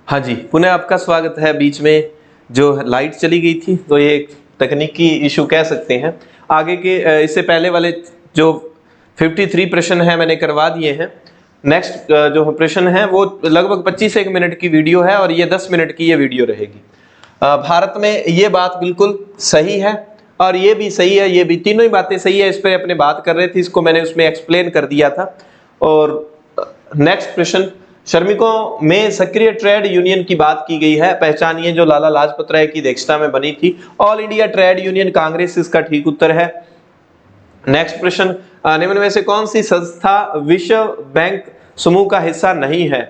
हाँ जी, पुनः आपका स्वागत है। बीच में जो लाइट चली गई थी तो ये एक तकनीकी इशू कह सकते हैं। आगे के इससे पहले वाले जो 53 प्रश्न है मैंने करवा दिए हैं। नेक्स्ट जो प्रश्न है वो लगभग 25 एक मिनट की वीडियो है और ये 10 मिनट की ये वीडियो रहेगी। भारत में ये बात बिल्कुल सही है और ये भी सही है, ये भी तीनों ही बातें सही है। इस पर अपने बात कर रहे थे, इसको मैंने उसमें एक्सप्लेन कर दिया था। और नेक्स्ट प्रश्न, श्रमिकों में सक्रिय ट्रेड यूनियन की बात की गई है, पहचानिए जो लाला लाजपत राय की अध्यक्षता में बनी थी। All India trade union Congress इसका ठीक उत्तर है। नेक्स्ट प्रश्न, निम्न में से कौन सी संस्था विश्व बैंक समूह का हिस्सा नहीं है?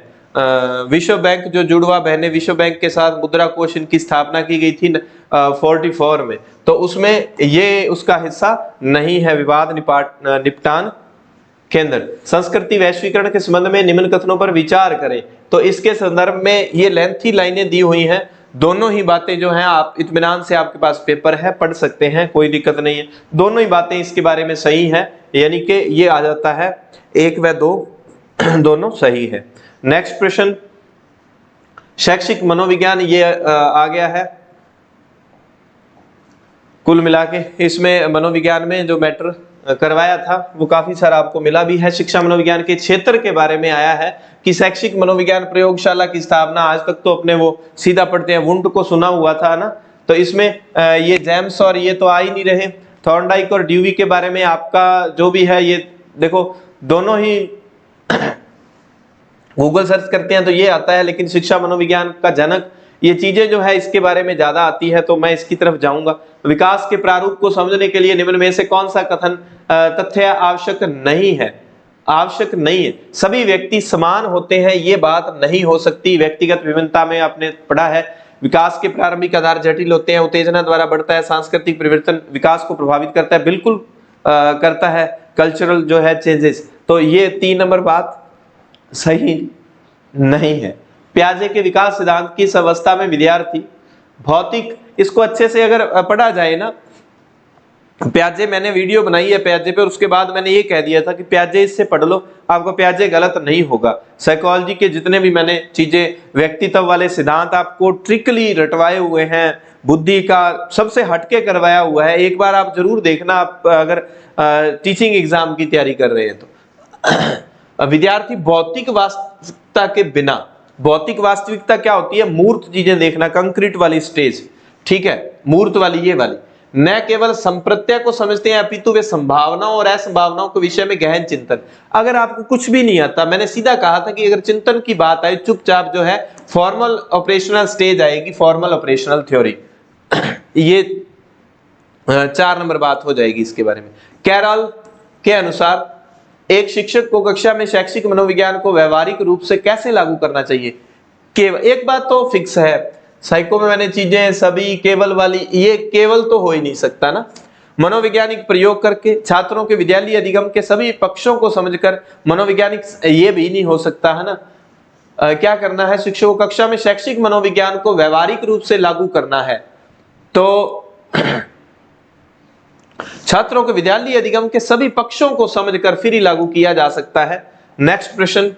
विश्व बैंक जो जुड़वा बहने विश्व बैंक के साथ मुद्रा कोष इनकी स्थापना की गई थी 44 में, तो उसमें ये उसका हिस्सा नहीं है। विवाद निपटान केंद्र। संस्कृति वैश्वीकरण के संबंध में निम्न कथनों पर विचार करें। तो इसके संदर्भ में ये लेंथी लाइनें दी हुई हैं। दोनों ही बातें जो हैं आप इत्मीनान से, आपके पास पेपर है, पढ़ सकते हैं, कोई दिक्कत नहीं है। दोनों ही बातें इसके बारे में सही है, यानी कि ये आ जाता है 1 व 2 दोनों सही है। नेक्स्ट प्रश्न, शैक्षिक मनोविज्ञान ये आ गया है। कुल मिला के इसमें मनोविज्ञान में जो मैटर करवाया था वो काफी सारा आपको मिला भी है। शिक्षा मनोविज्ञान के क्षेत्र के बारे में आया है कि शैक्षिक मनोविज्ञान प्रयोगशाला की स्थापना, आज तक तो अपने वो सीधा पढ़ते हैं वुंट को सुना हुआ था ना, तो इसमें ये जेम्स और ये तो आ ही नहीं रहे। थॉर्नडाइक और ड्यूवी के बारे में आपका जो भी है ये देखो, दोनों ही गूगल सर्च करते हैं तो ये आता है, लेकिन शिक्षा मनोविज्ञान का जनक ये चीजें जो है इसके बारे में ज्यादा आती है, तो मैं इसकी तरफ जाऊंगा। विकास के प्रारूप को समझने के लिए निम्न में से कौन सा कथन तथ्य आवश्यक नहीं है? आवश्यक नहीं है। सभी व्यक्ति समान होते हैं, ये बात नहीं हो सकती। व्यक्तिगत विभिन्नता में आपने पढ़ा है। विकास के प्रारंभिक आधार जटिल होते हैं, उत्तेजना द्वारा बढ़ता है। सांस्कृतिक परिवर्तन विकास को प्रभावित करता है, बिल्कुल करता है। कल्चरल जो है चेंजेस, तो ये 3 नंबर बात सही नहीं है। प्याजे के विकास सिद्धांत की इस अवस्था में विद्यार्थी भौतिक, इसको अच्छे से अगर पढ़ा जाए ना, प्याजे मैंने वीडियो बनाई है प्याजे पे, उसके बाद मैंने ये कह दिया था कि प्याजे इससे पढ़ लो, आपको प्याजे गलत नहीं होगा। साइकोलॉजी के जितने भी मैंने चीजें, व्यक्तित्व वाले सिद्धांत आपको ट्रिकली रटवाए हुए हैं, बुद्धि का सबसे हटके करवाया हुआ है। एक बार आप जरूर देखना, आप अगर टीचिंग एग्जाम की तैयारी कर रहे हैं तो। विद्यार्थी भौतिक वास्तविकता के बिना, भौतिक वास्तविकता क्या होती है? मूर्त चीजें देखना, कंक्रीट वाली स्टेज, ठीक है, मूर्त वाली ये वाली, न केवल संप्रत्यय को समझते हैं अपितु वे संभावनाओं और असंभावनाओं के विषय में गहन चिंतन। अगर आपको कुछ भी नहीं आता, मैंने सीधा कहा था कि अगर चिंतन की बात आए, चुपचाप जो है फॉर्मल ऑपरेशनल स्टेज आएगी, फॉर्मल ऑपरेशनल थ्योरी। ये 4 नंबर बात हो जाएगी इसके बारे में। कैरल के अनुसार एक शिक्षक को कक्षा में शैक्षिक मनोविज्ञान को व्यवहारिक रूप से कैसे लागू करना चाहिए? केवल एक बात तो फिक्स है, साइको में मैंने चीजें सभी केवल वाली, ये केवल तो हो ही नहीं सकता ना। मनोवैज्ञानिक प्रयोग करके छात्रों के विद्यालय अधिगम के सभी पक्षों को समझकर मनोवैज्ञानिक, ये भी नहीं हो सकता है ना। क्या करना है? शिक्षक को कक्षा में शैक्षिक मनोविज्ञान को व्यवहारिक रूप से लागू करना है, तो छात्रों के विद्यालय अधिगम के सभी पक्षों को समझकर फिर ही लागू किया जा सकता है। नेक्स्ट प्रश्न,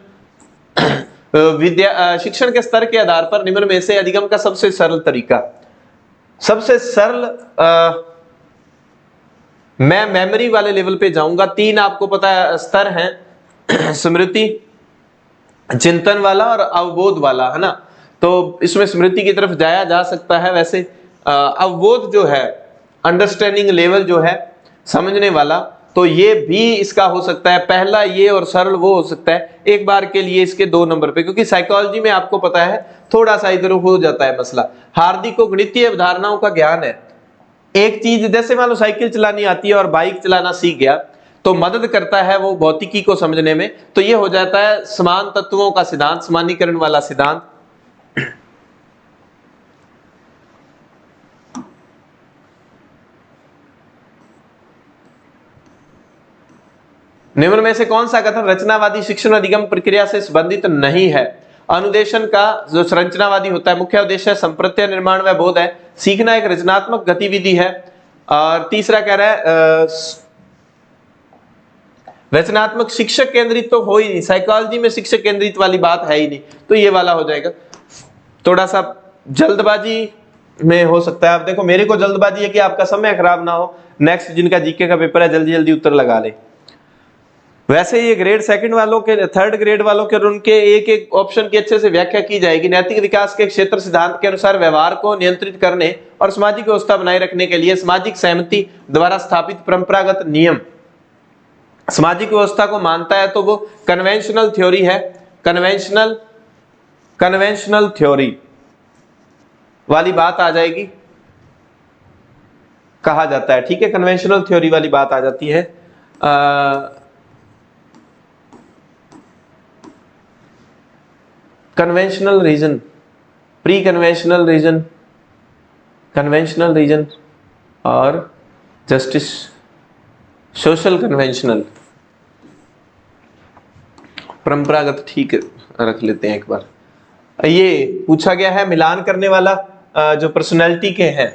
शिक्षण के स्तर के आधार पर निम्न में से अधिगम का सबसे सरल तरीका, सबसे सरल, मैं मेमोरी वाले लेवल पे जाऊंगा। 3 आपको पता है स्तर हैं, स्मृति, चिंतन वाला और अवबोध वाला, है ना। तो इसमें स्मृति की तरफ जाया जा सकता है। वैसे अवबोध जो है, अंडरस्टैंडिंग लेवल जो है, समझने वाला, तो ये भी इसका हो सकता है पहला ये, और सरल वो हो सकता है। एक बार के लिए इसके 2 नंबर पे, क्योंकि साइकोलॉजी में आपको पता है थोड़ा सा इधर हो जाता है मसला। हार्दिक को गणितीय अवधारणाओं का ज्ञान है। एक चीज जैसे मान लो साइकिल चलानी आती है और बाइक चलाना सीख गया, तो मदद करता है वो भौतिकी को समझने में, तो ये हो जाता है समान तत्वों का सिद्धांत, समानीकरण वाला सिद्धांत। निम्न में से कौन सा कथन रचनावादी शिक्षण अधिगम प्रक्रिया से संबंधित नहीं है? अनुदेशन का जो संरचनावादी होता है, मुख्य उद्देश्य संप्रत्यय निर्माण व बोध है। सीखना एक रचनात्मक गतिविधि है। और तीसरा कह रहा है रचनात्मक, शिक्षक केंद्रित तो हो ही नहीं, साइकोलॉजी में शिक्षक केंद्रित वाली बात है ही नहीं, तो ये वाला हो जाएगा। थोड़ा सा जल्दबाजी में हो सकता है। आप देखो मेरे को जल्दबाजी है कि आपका समय खराब ना हो, नेक्स्ट जिनका जीके का पेपर है जल्दी जल्दी उत्तर लगा ले। वैसे ये ग्रेड सेकंड वालों के, थर्ड ग्रेड वालों के और उनके एक एक ऑप्शन की अच्छे से व्याख्या की जाएगी। नैतिक विकास के क्षेत्र सिद्धांत के अनुसार व्यवहार को नियंत्रित करने और सामाजिक व्यवस्था बनाए रखने के लिए सामाजिक सहमति द्वारा स्थापित परंपरागत नियम सामाजिक व्यवस्था को मानता है, तो वो कन्वेंशनल थ्योरी है। कन्वेंशनल थ्योरी वाली बात आ जाएगी, कहा जाता है, ठीक है, कन्वेंशनल थ्योरी वाली बात आ जाती है। Conventional reason, pre conventional reason, conventional reason और जस्टिस, सोशल कन्वेंशनल, परंपरागत, ठीक रख लेते हैं एक बार। ये पूछा गया है मिलान करने वाला जो पर्सनैलिटी के हैं,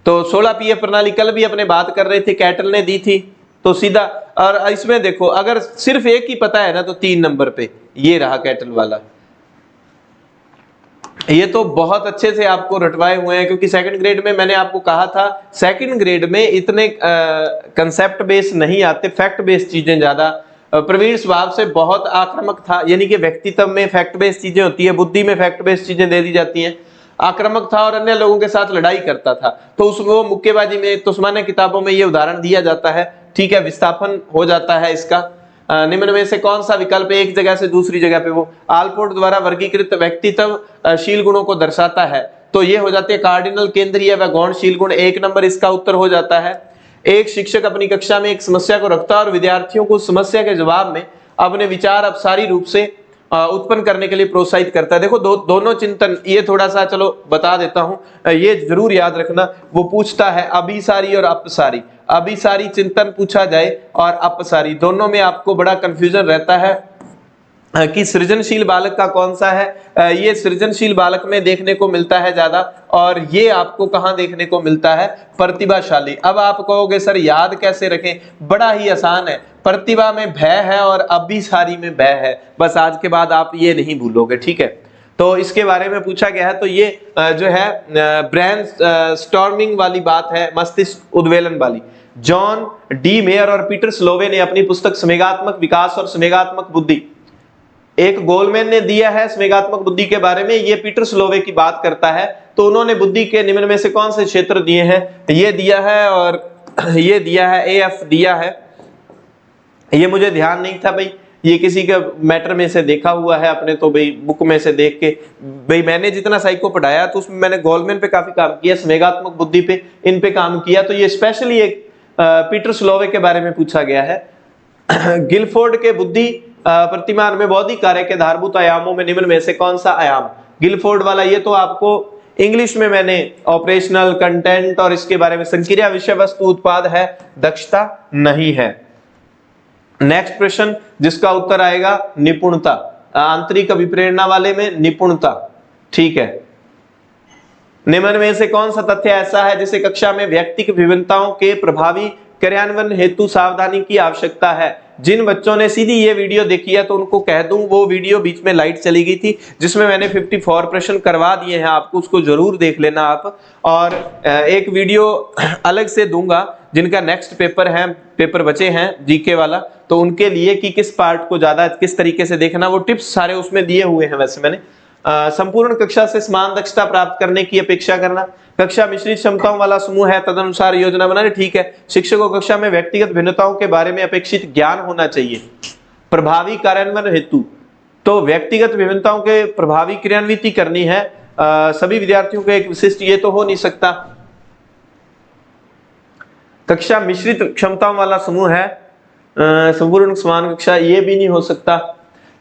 तो 16 पीएफ प्रणाली कल भी अपने बात कर रहे थे, कैटल ने दी थी, तो सीधा, और इसमें देखो अगर सिर्फ एक ही पता है ना तो 3 नंबर पे ये रहा कैटल वाला। ये तो बहुत अच्छे से आपको रटवाए हुए हैं, क्योंकि सेकंड ग्रेड में मैंने आपको कहा था सेकंड ग्रेड में इतने कंसेप्ट बेस नहीं आते, फैक्ट बेस्ड चीजें ज्यादा। प्रवीण स्वभाव से बहुत आक्रामक था, यानी कि व्यक्तित्व में फैक्ट बेस्ड चीजें होती है, बुद्धि में फैक्ट बेस्ड चीजें दे दी जाती हैं। आक्रामक था और अन्य लोगों के साथ लड़ाई करता था, तो उस वो मुक्केबाजी में तुस्माने किताबों में ये उदाहरण दिया जाता है, ठीक है, विस्थापन हो जाता है इसका। निम्न में से कौन सा विकल्प एक जगह से दूसरी जगह पे वो आलपोर्ट द्वारा वर्गीकृत व्यक्तित्व शील गुणों को दर्शाता है, तो ये हो जाते हैं कार्डिनल, केंद्रीय व गौणशील गुण। 1 नंबर इसका उत्तर हो जाता है। एक शिक्षक अपनी कक्षा में एक समस्या को रखता है और विद्यार्थियों को उस समस्या के जवाब में अपने विचार अपसारी रूप से उत्पन्न करने के लिए प्रोत्साहित करता है। देखो दोनों चिंतन, ये थोड़ा सा चलो बता देता हूं, ये जरूर याद रखना। वो पूछता है अभिसारी और अपसारी, अभिसारी चिंतन पूछा जाए और अपसारी, दोनों में आपको बड़ा कंफ्यूजन रहता है कि सृजनशील बालक का कौन सा है। ये सृजनशील बालक में देखने को मिलता है ज्यादा, और ये आपको कहां देखने को मिलता है, प्रतिभाशाली। अब आप कहोगे सर याद कैसे रखें, बड़ा ही आसान है, प्रतिभा में भय है और अभिसारी में भय है, बस आज के बाद आप ये नहीं भूलोगे, ठीक है। तो इसके बारे में पूछा गया है, तो ये जो है ब्रेन स्टॉर्मिंग वाली बात है, मस्तिष्क उद्वेलन वाली। जॉन डी मेयर और पीटर स्लोवे ने अपनी पुस्तक संवेगात्मक विकास और संवेगात्मक बुद्धि, एक गोलमैन ने दिया है संवेगात्मक बुद्धि के बारे में, ये पीटर स्लोवे की बात करता है। तो उन्होंने बुद्धि के निम्न में से कौन से क्षेत्र दिए हैं, ये दिया है और ये दिया है, एएफ दिया है। ये मुझे ध्यान नहीं था भाई, ये किसी के मैटर में से देखा हुआ है अपने, तो भाई बुक में से देख के, भाई मैंने जितना साइको पढ़ाया तो उसमें मैंने गोलमैन पे काफी काम किया, संवेगात्मक बुद्धि पे, इन पे काम किया, तो ये स्पेशली एक पीटर स्लोवे के बारे में पूछा गया है। गिलफोर्ड के बुद्धि प्रतिमान में बौद्धिक कार्य के आधारभूत आयामों में निम्न में से कौन सा आयाम, गिलफोर्ड वाला, ये तो आपको इंग्लिश में मैंने ऑपरेशनल कंटेंट और इसके बारे में, संक्रिया विषय वस्तु उत्पाद है, दक्षता नहीं है। नेक्स्ट प्रश्न जिसका उत्तर आएगा निपुणता, आंतरिक अभिप्रेरणा वाले में निपुणता, ठीक है। निम्न में से कौन सा तथ्य ऐसा है जिसे कक्षा में व्यक्तिगत विभिन्नताओं के प्रभावी क्रियान्वयन हेतु सावधानी की आवश्यकता है। जिन बच्चों ने सीधी ये वीडियो देखी है तो उनको कह दूं, वो वीडियो बीच में लाइट चली गई थी जिसमें मैंने 54 प्रश्न करवा दिए हैं आपको, उसको जरूर देख लेना आप। और एक वीडियो अलग से दूंगा जिनका नेक्स्ट पेपर है, पेपर बचे हैं जीके वाला, तो उनके लिए कि किस पार्ट को ज्यादा किस तरीके से देखना, वो टिप्स सारे उसमें दिए हुए हैं। वैसे मैंने संपूर्ण कक्षा से समान दक्षता प्राप्त करने की अपेक्षा करना, कक्षा मिश्रित क्षमताओं वाला समूह है, तदनुसार योजना बनानी, ठीक है। शिक्षक को कक्षा में व्यक्तिगत भिन्नताओं के बारे में अपेक्षित ज्ञान होना चाहिए। प्रभावी कार्यान्वयन हेतु, तो व्यक्तिगत विभिन्नताओं के प्रभावी क्रियान्विति करनी है सभी विद्यार्थियों को एक विशिष्ट, ये तो हो नहीं सकता। कक्षा मिश्रित क्षमताओं वाला समूह है, संपूर्ण समान कक्षा, ये भी नहीं हो सकता।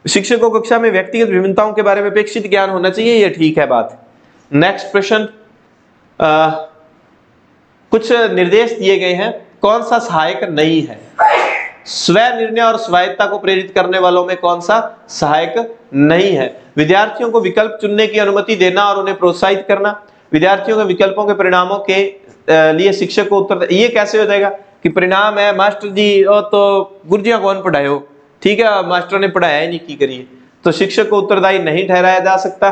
शिक्षक को कक्षा में व्यक्तिगत विभिन्नताओं के बारे में अपेक्षित ज्ञान होना चाहिए, ये ठीक है बात। नेक्स्ट प्रश्न, कुछ निर्देश दिए गए हैं, कौन सा सहायक नहीं है। स्व निर्णय और स्वायत्तता को प्रेरित करने वालों में कौन सा सहायक नहीं है। विद्यार्थियों को विकल्प चुनने की अनुमति देना और उन्हें प्रोत्साहित करना, विद्यार्थियों के विकल्पों के परिणामों के लिए शिक्षक को उत्तर, ये कैसे हो जाएगा कि परिणाम है मास्टर जी ओ तो गुरुजियां कौन पढ़ाए हो, ठीक है, मास्टर ने पढ़ाया ही नहीं की करिए, तो शिक्षक को उत्तरदायी नहीं ठहराया जा सकता।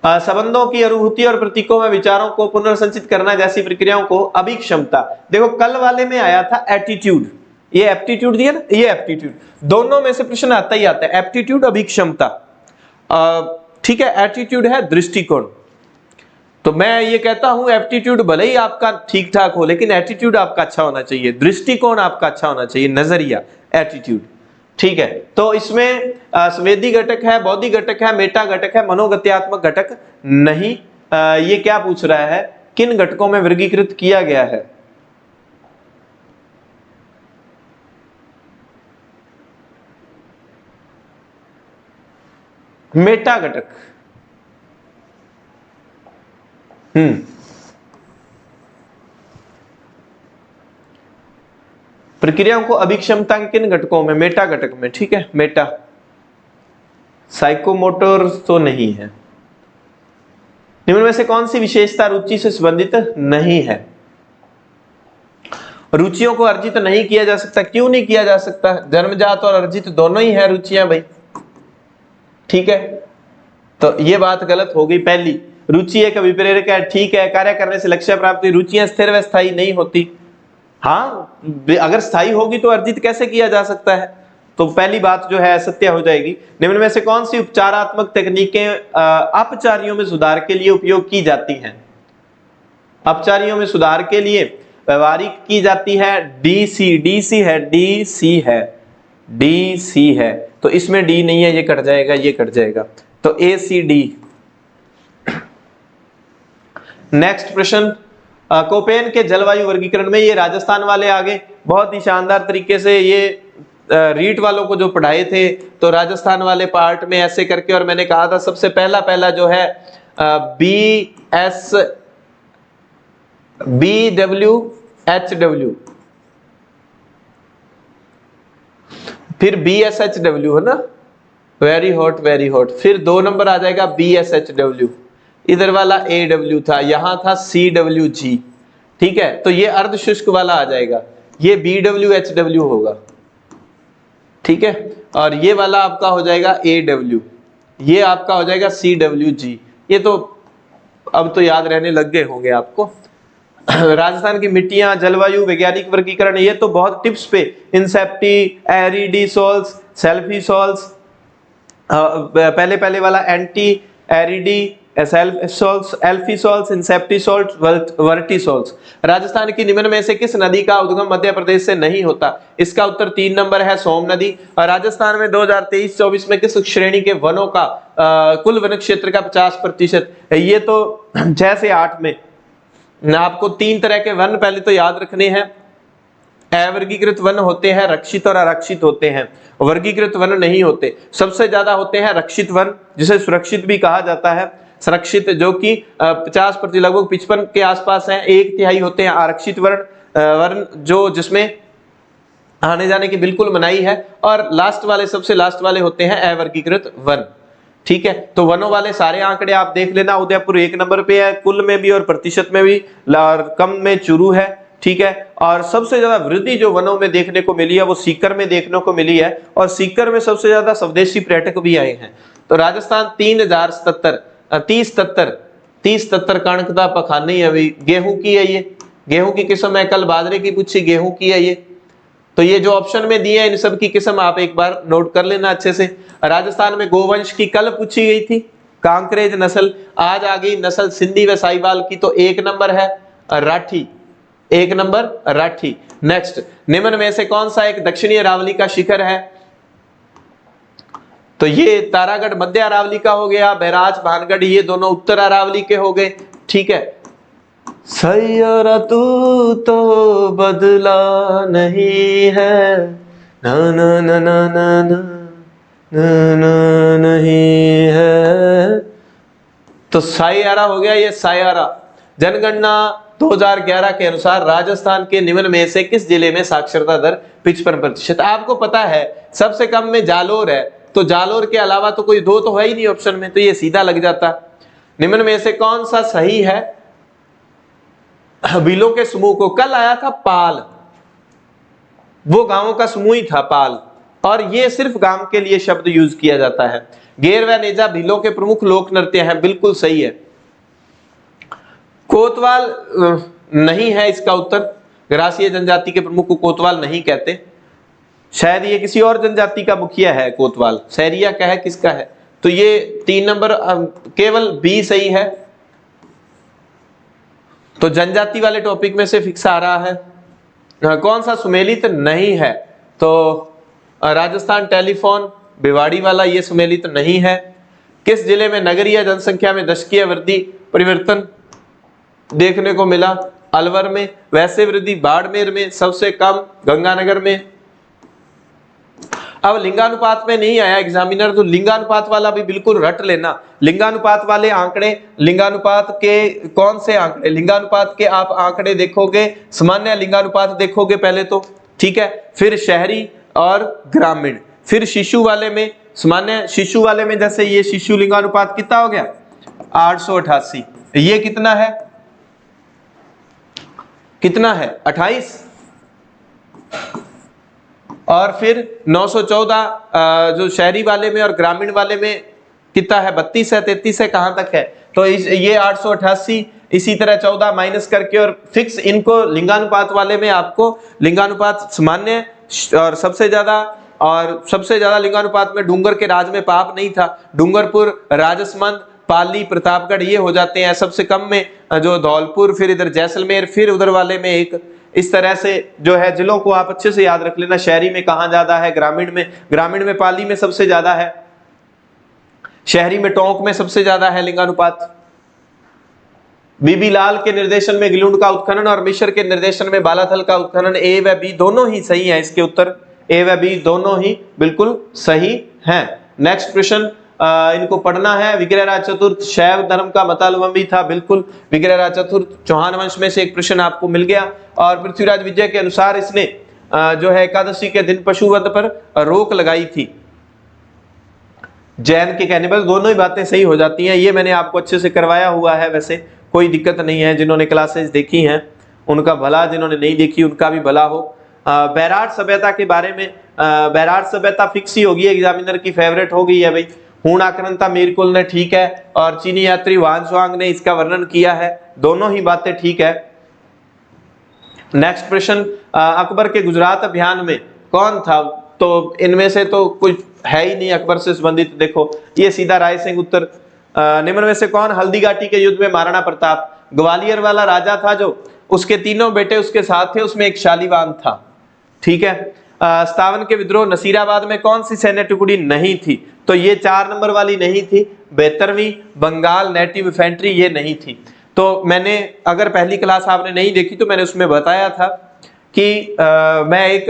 संबंधों की अनुभूति और प्रतीकों में विचारों को पुनर्संचित करना जैसी प्रक्रियाओं को अभिक्षमता। देखो कल वाले में आया था एटीट्यूड, ये एप्टीट्यूड दिया ना, ये एप्टीट्यूड, दोनों में से प्रश्न आता ही आता है, एप्टीट्यूड अभिक्षमता। ठीक है, एटीट्यूड है दृष्टिकोण, तो मैं ये कहता हूं एप्टीट्यूड भले ही आपका ठीक ठाक हो लेकिन एटीट्यूड आपका अच्छा होना चाहिए, दृष्टिकोण आपका अच्छा होना चाहिए, नजरिया, एटीट्यूड। ठीक है, तो इसमें संवेदी घटक है, बौद्धि घटक है, मेटा घटक है, मनोगत्यात्मक घटक नहीं। ये क्या पूछ रहा है, किन घटकों में वर्गीकृत किया गया है? मेटा घटक। प्रक्रियाओं को अभिक्षमता के किन घटकों में? मेटा घटक में। ठीक है, मेटा। साइकोमोटर तो नहीं है। निम्न में से कौन सी विशेषता रुचि से संबंधित नहीं है? रुचियों को अर्जित नहीं किया जा सकता। क्यों नहीं किया जा सकता? जन्मजात और अर्जित दोनों ही है रुचियां भाई। ठीक है, तो ये बात गलत हो गई पहली। रुचि एक अभिप्रेरक है, ठीक है, कार्य करने से लक्ष्य प्राप्ति। रुचियां स्थिर व स्थायी नहीं होती। हाँ, अगर स्थायी होगी तो अर्जित कैसे किया जा सकता है? तो पहली बात जो है सत्य हो जाएगी। निम्न में से कौन सी उपचारात्मक तकनीकें अपचारियों में सुधार के लिए उपयोग की जाती हैं? अपचारियों में सुधार के लिए व्यवहारिक की जाती है। डीसी, डीसी है, डीसी है, डीसी है, तो इसमें डी नहीं है, ये कट जाएगा, ये कट जाएगा, तो ए सी डी। नेक्स्ट प्रश्न, कोपेन के जलवायु वर्गीकरण में, ये राजस्थान वाले आगे बहुत ही शानदार तरीके से ये रीट वालों को जो पढ़ाए थे, तो राजस्थान वाले पार्ट में ऐसे करके, और मैंने कहा था सबसे पहला जो है BWHW, फिर BSHW है ना, वेरी हॉट वेरी हॉट, फिर 2 नंबर आ जाएगा BSHW, इधर वाला AW था, यहां था CWG। ठीक है, तो ये अर्ध शुष्क वाला आ जाएगा, ये BWHW होगा। ठीक है, और ये वाला आपका हो जाएगा AW, ये आपका हो जाएगा CWG। ये तो अब तो याद रहने लग गए होंगे आपको। राजस्थान की मिट्टियां, जलवायु, वैज्ञानिक वर्गीकरण, ये तो बहुत टिप्स पे, इंसेप्टी, एरिडीसोल्स, सेल्फीसोल्स, पहले वाला एंटी एरिडी, सेल्फसोल्स, एल्फीसोल्स, इंसेप्टीसोल्स, वर्टिसोल्स। राजस्थान की निम्न में से किस नदी का उद्गम मध्य प्रदेश से नहीं होता? इसका उत्तर 3 नंबर है, सोम नदी। और राजस्थान में 2023-24 में किस श्रेणी के वनों का कुल वन क्षेत्र का 50%? ये तो 6 से 8 में आपको 3 तरह के वन पहले तो याद रखने हैं। अवर्गीकृत वन होते हैं, रक्षित और आरक्षित होते हैं, वर्गीकृत वन नहीं होते। सबसे ज्यादा होते हैं रक्षित वन, जिसे सुरक्षित भी कहा जाता है, संरक्षित, जो कि 50% लगभग 55 के आसपास है। 1/3 होते हैं आरक्षित वर्ण जो जिसमें आने जाने की बिल्कुल मनाही है, और लास्ट वाले, सबसे लास्ट वाले होते हैं अवर्गीकृत वन। ठीक है, तो वनों वाले सारे आंकड़े आप देख लेना। उदयपुर 1 नंबर पे है, कुल में भी और प्रतिशत में भी, कम में चूरू है। ठीक है, और सबसे ज्यादा वृद्धि जो वनों में देखने को मिली है वो सीकर में देखने को मिली है, और सीकर में सबसे ज्यादा स्वदेशी पर्यटक भी आए हैं। तो राजस्थान 3077 कणकता पखानी है, अभी गेहूं की है, ये गेहूं की किस्म है, कल बाजरे की पूछी, गेहूं की है ये। तो ये जो ऑप्शन में दिए हैं इन सब की किस्म आप एक बार नोट कर लेना अच्छे से। राजस्थान में गोवंश की कल पूछी गई थी, कांकरेज नस्ल, आज आ गई नस्ल सिंधी व साहिवाल की, तो 1 नंबर है राठी, 1 नंबर राठी। नेक्स्ट, निम्न में से कौन सा एक दक्षिणी अरावली का शिखर है? तो ये तारागढ़ मध्य अरावली का हो गया, बैराज, भानगढ़ ये दोनों उत्तर अरावली के हो गए। ठीक है, सैयारा तू तो बदला नहीं है, ना ना ना ना ना ना ना नहीं है, तो सायारा हो गया ये सायारा। जनगणना 2011 के अनुसार राजस्थान के निम्न में से किस जिले में साक्षरता दर 55%? आपको पता है सबसे कम में जालोर है, तो जालोर के अलावा तो कोई 2 तो है ही नहीं ऑप्शन में, तो ये सीधा लग जाता। निम्न में से कौन सा सही है? बिलों के समूह को, कल आया था पाल, वो गांवों का समूह ही था पाल, और ये सिर्फ गांव के लिए शब्द यूज किया जाता है। गेर व नेजा भीलों के प्रमुख लोक नृत्य हैं, बिल्कुल सही है। कोतवाल नहीं है इसका उत्तर, ग्रासीय जनजाति के प्रमुख को कोतवाल नहीं कहते, शायद ये किसी और जनजाति का मुखिया है कोतवाल, सैरिया का है, किसका है? तो ये 3 नंबर केवल बी सही है। तो जनजाति वाले टॉपिक में से फिक्स आ रहा है। कौन सा सुमेलित नहीं है? तो राजस्थान टेलीफोन भिवाड़ी वाला ये सुमेलित नहीं है। किस जिले में नगरीय जनसंख्या में दशकीय वृद्धि परिवर्तन देखने को मिला? अलवर में। वैसे वृद्धि बाड़मेर में, सबसे कम गंगानगर में। अब लिंगानुपात में नहीं आया एग्जामिनर, तो लिंगानुपात वाला भी बिल्कुल रट लेना। लिंगानुपात वाले आंकड़े, लिंगानुपात के कौन से आंकड़े? लिंगानुपात के आप आंकड़े देखोगे, सामान्य लिंगानुपात देखोगे पहले तो, ठीक है, फिर शहरी और ग्रामीण, फिर शिशु वाले में, सामान्य शिशु वाले में जैसे ये शिशु लिंगानुपात कितना हो गया 888, ये कितना है, कितना है 28, और फिर 914 जो शहरी वाले में और ग्रामीण वाले में कितना है 32 है, 33 है, कहां तक है? तो ये 888, इसी तरह 14 माइनस करके और फिक्स इनको लिंगानुपात वाले में आपको लिंगानुपात सामान्य और सबसे ज्यादा लिंगानुपात में डूंगर के राज में पाप नहीं था, डूंगरपुर, राजसमंद, पाली, प्रतापगढ़ ये हो जाते हैं। सबसे कम में जो धौलपुर, फिर इधर जैसलमेर, फिर उधर वाले में एक, इस तरह से जो है जिलों को आप अच्छे से याद रख लेना। शहरी में कहां ज्यादा है? ग्रामीण में पाली में सबसे ज्यादा है, शहरी में टोंक में सबसे ज्यादा है लिंगानुपात। बीबी लाल के निर्देशन में गिलुंड का उत्खनन और मिश्र के निर्देशन में बालाथल का उत्खनन, ए व बी दोनों ही सही है। इसके उत्तर ए व बी दोनों ही बिल्कुल सही हैं। नेक्स्ट प्रश्न इनको पढ़ना है। विग्रहराज चतुर्थ शैव धर्म का मतावलंबी था, बिल्कुल। विग्रहराज चतुर्थ चौहान वंश में से एक प्रश्न आपको मिल गया। और पृथ्वीराज विजय के अनुसार इसने जो है एकादशी के दिन पशुवध पर रोक लगाई थी। जैन के कहने पर दोनों ही बातें सही हो जाती हैं। ये मैंने आपको अच्छे से करवाया हुआ है, वैसे कोई दिक्कत नहीं है। जिन्होंने क्लासेस देखी हैं उनका भला, जिन्होंने नहीं देखी उनका भी भला हो। बैराट सभ्यता के बारे में, बैराट सभ्यता फिक्स ही होगी, एग्जामिनर की फेवरेट हो गई है भाई। हूण आक्रांता मीरकुल ने ठीक है, और चीनी यात्री वांगसुआंग ने इसका वर्णन किया है, दोनों ही बातें ठीक है। नेक्स्ट प्रश्न, अकबर के गुजरात अभियान में कौन था? तो इनमें से तो कुछ है ही नहीं अकबर से संबंधित। देखो ये सीधा राय सिंह उत्तर। निम्न में से कौन हल्दी घाटी के युद्ध में? महाराणा प्रताप। ग्वालियर वाला राजा था जो, उसके तीनों बेटे उसके साथ थे, उसमें एक शालीवान था, ठीक है। 57 के विद्रोह नसीराबाद में कौन सी सैन्य टुकड़ी नहीं थी? तो ये 4 नंबर वाली नहीं थी। 72वीं बंगाल नेटिव इन्फेंट्री ये नहीं थी। तो मैंने, अगर पहली क्लास आपने नहीं देखी तो मैंने उसमें बताया था कि मैं एक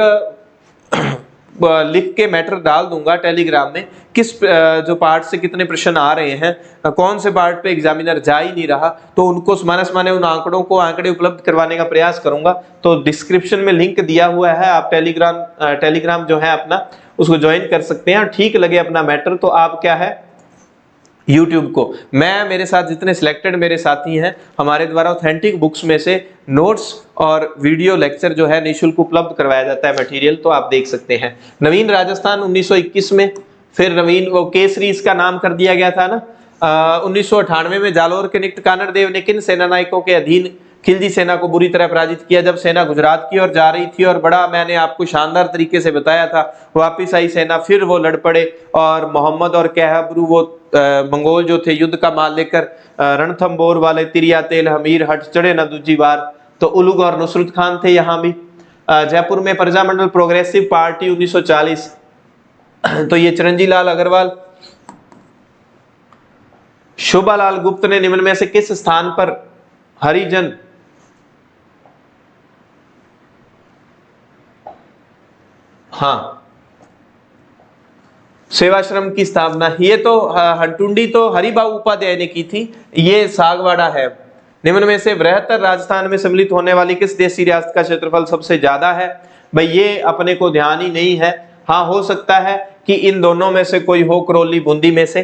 लिख के मैटर डाल दूंगा टेलीग्राम में, किस जो पार्ट से कितने प्रश्न आ रहे हैं, कौन से पार्ट पे एग्जामिनर जा ही नहीं रहा, तो उनको समाने उन आंकड़े उपलब्ध करवाने का प्रयास करूंगा। तो डिस्क्रिप्शन में लिंक दिया हुआ है, आप टेलीग्राम जो है अपना उसको ज्वाइन कर सकते हैं। और ठीक लगे अपना मैटर तो आप क्या है YouTube को, मैं मेरे साथ जितने सिलेक्टेड मेरे साथी हैं हमारे द्वारा ऑथेंटिक बुक्स में से नोट्स और वीडियो लेक्चर जो है निःशुल्क उपलब्ध करवाया जाता है मटेरियल, तो आप देख सकते हैं। नवीन राजस्थान 1921 में, फिर नवीन वो केसरी इसका नाम कर दिया गया था ना। 1998 में जालोर के निकट कानड़ देव ने किन सेना नायकों के अधीन खिलजी सेना को बुरी तरह पराजित किया? जब सेना गुजरात की ओर जा रही थी और बड़ा मैंने आपको शानदार तरीके से बताया था, वापिस आई सेना, फिर वो लड़ पड़े और मोहम्मद और कहबरू वो मंगोल जो थे युद्ध का माल लेकर रणथंबोर वाले तिरिया तेल हमीर हट चढ़े न दूजी बार। तो उलुग और नुसरत खान थे यहाँ भी। जयपुर में प्रजामंडल प्रोग्रेसिव पार्टी 1940, तो ये चिरंजी लाल अग्रवाल। शोभालाल गुप्त ने निम्न में से किस स्थान पर हरिजन सेवाश्रम की स्थापना? ये तो हंटुंडी तो हरिबाबू उपाध्याय ने की थी, ये सागवाड़ा है। निम्न में से बृहत्तर राजस्थान में सम्मिलित होने वाली किस देशी रियासत का क्षेत्रफल सबसे ज्यादा है? भाई ये अपने को ध्यान ही नहीं है। हाँ, हो सकता है कि इन दोनों में से कोई हो, करौली बूंदी में से,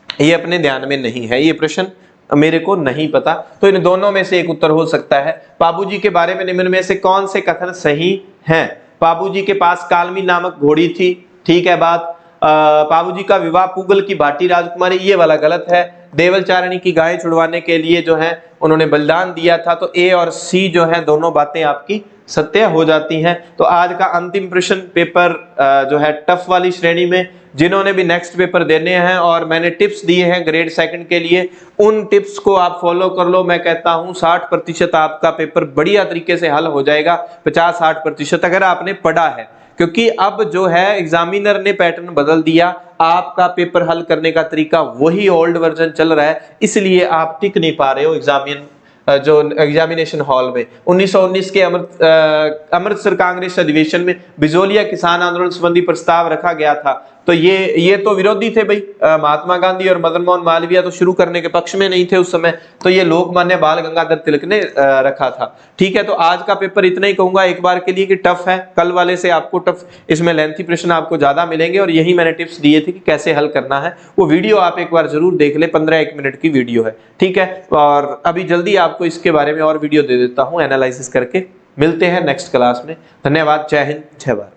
ये अपने ध्यान में नहीं है, ये प्रश्न मेरे को नहीं पता। तो इन दोनों में से एक उत्तर हो सकता है। बाबूजी के बारे में निम्न में से कौन से कथन सही हैं? बाबूजी के पास कालमी नामक घोड़ी थी, ठीक है बात। पाबूजी का विवाह पूगल की भाटी राजकुमारी, ये वाला गलत है। देवल चारणी की गायें छुड़वाने के लिए जो है उन्होंने बलिदान दिया था, तो ए और सी जो है दोनों बातें आपकी सत्य हो जाती हैं। तो आज का अंतिम प्रश्न पेपर जो है टफ वाली श्रेणी में, जिन्होंने भी नेक्स्ट पेपर देने हैं और मैंने टिप्स दिए हैं ग्रेड सेकंड के लिए, उन टिप्स को आप फॉलो कर लो। मैं कहता हूं 60% आपका पेपर बढ़िया तरीके से हल हो जाएगा, 50-60% अगर आपने पढ़ा है, क्योंकि अब जो है एग्जामिनर ने पैटर्न बदल दिया, आपका पेपर हल करने का तरीका वही ओल्ड वर्जन चल रहा है, इसलिए आप टिक नहीं पा रहे हो जो एग्जामिनेशन हॉल में। 1919 के अमृतसर कांग्रेस अधिवेशन में बिजोलिया किसान आंदोलन संबंधी प्रस्ताव रखा गया था, तो ये तो विरोधी थे भाई, महात्मा गांधी और मदन मोहन मालवीय तो शुरू करने के पक्ष में नहीं थे उस समय, तो ये लोकमान्य बाल गंगाधर तिलक ने रखा था। ठीक है, तो आज का पेपर इतना ही कहूंगा एक बार के लिए कि टफ है, कल वाले से आपको टफ, इसमें लेंथी प्रश्न आपको ज्यादा मिलेंगे, और यही मैंने टिप्स दिए थे कि कैसे हल करना है। वो वीडियो आप एक बार जरूर देख ले, 15-1 मिनट की वीडियो है। ठीक है, और अभी जल्दी आपको इसके बारे में और वीडियो दे देता हूं एनालिसिस करके। मिलते हैं नेक्स्ट क्लास में। धन्यवाद, जय हिंद, जय भारत।